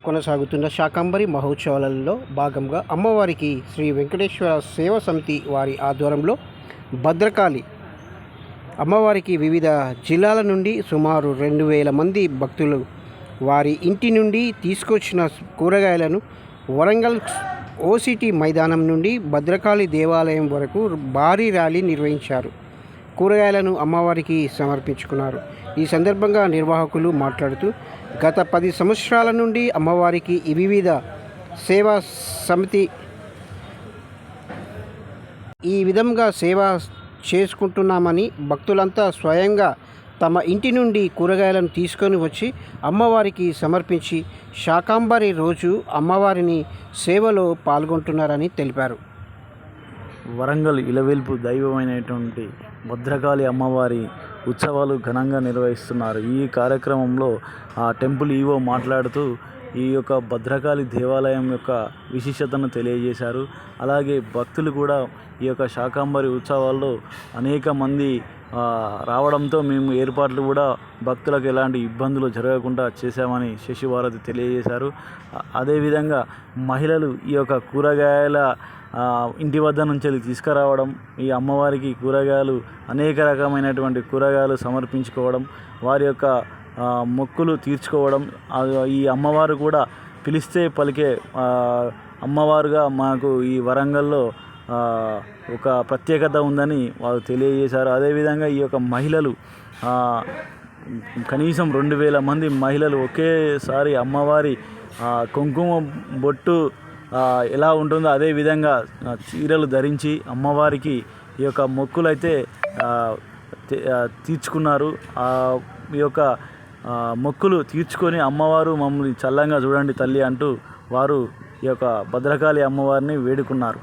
కొనసాగుతున్న శాకంబరి మహోత్సవాలలో భాగంగా అమ్మవారికి శ్రీ వెంకటేశ్వర సేవా సమితి వారి ఆధ్వర్యంలో భద్రకాళి అమ్మవారికి వివిధ జిల్లాల నుండి సుమారు 2000 మంది భక్తులు వారి ఇంటి నుండి తీసుకొచ్చిన కూరగాయలను వరంగల్ ఓసిటీ మైదానం నుండి భద్రకాళి దేవాలయం వరకు భారీ ర్యాలీ నిర్వహించారు. కూరగాయలను అమ్మవారికి సమర్పించుకున్నారు. ఈ సందర్భంగా నిర్వాహకులు మాట్లాడుతూ గత 10 సంవత్సరాల నుండి అమ్మవారికి వివిధ సేవా సమితి ఈ విధంగా సేవ చేసుకుంటున్నామని, భక్తులంతా స్వయంగా తమ ఇంటి నుండి కూరగాయలను తీసుకొని వచ్చి అమ్మవారికి సమర్పించి శాకంబరి రోజు అమ్మవారిని సేవలో పాల్గొంటున్నారని తెలిపారు. వరంగల్ ఇలవేల్పు దైవమైనటువంటి భద్రకాళి అమ్మవారి ఉత్సవాలు ఘనంగా నిర్వహిస్తున్నారు. ఈ కార్యక్రమంలో ఆ టెంపుల్ ఈవో మాట్లాడుతూ ఈ యొక్క భద్రకాళి దేవాలయం యొక్క విశిష్టతను తెలియజేశారు. అలాగే భక్తులు కూడా ఈ యొక్క శాకంబరి ఉత్సవాల్లో అనేక మంది రావడంతో మేము ఏర్పాట్లు కూడా భక్తులకు ఎలాంటి ఇబ్బందులు జరగకుండా చేశామని శశివారధి తెలియజేశారు. అదేవిధంగా మహిళలు ఈ యొక్క కూరగాయల ఇంటి వద్ద నుంచి తీసుకురావడం, ఈ అమ్మవారికి కూరగాయలు అనేక రకమైనటువంటి కూరగాయలు సమర్పించుకోవడం, వారి యొక్క మొక్కులు తీర్చుకోవడం, ఈ అమ్మవారు కూడా పిలిస్తే పలికే అమ్మవారుగా మాకు ఈ వరంగల్లో ఒక ప్రత్యేకత ఉందని వారు తెలియజేశారు. అదేవిధంగా ఈ యొక్క మహిళలు కనీసం 2000 మంది మహిళలు ఒకేసారి అమ్మవారి కుంకుమ బొట్టు ఎలా ఉంటుందో అదేవిధంగా చీరలు ధరించి అమ్మవారికి ఈ యొక్క మొక్కులైతే తీర్చుకున్నారు. ఈ యొక్క మొక్కులు తీర్చుకొని అమ్మవారు మమ్మల్ని చల్లంగా చూడండి తల్లి అంటూ వారు ఈ యొక్క భద్రకాళి అమ్మవారిని వేడుకున్నారు.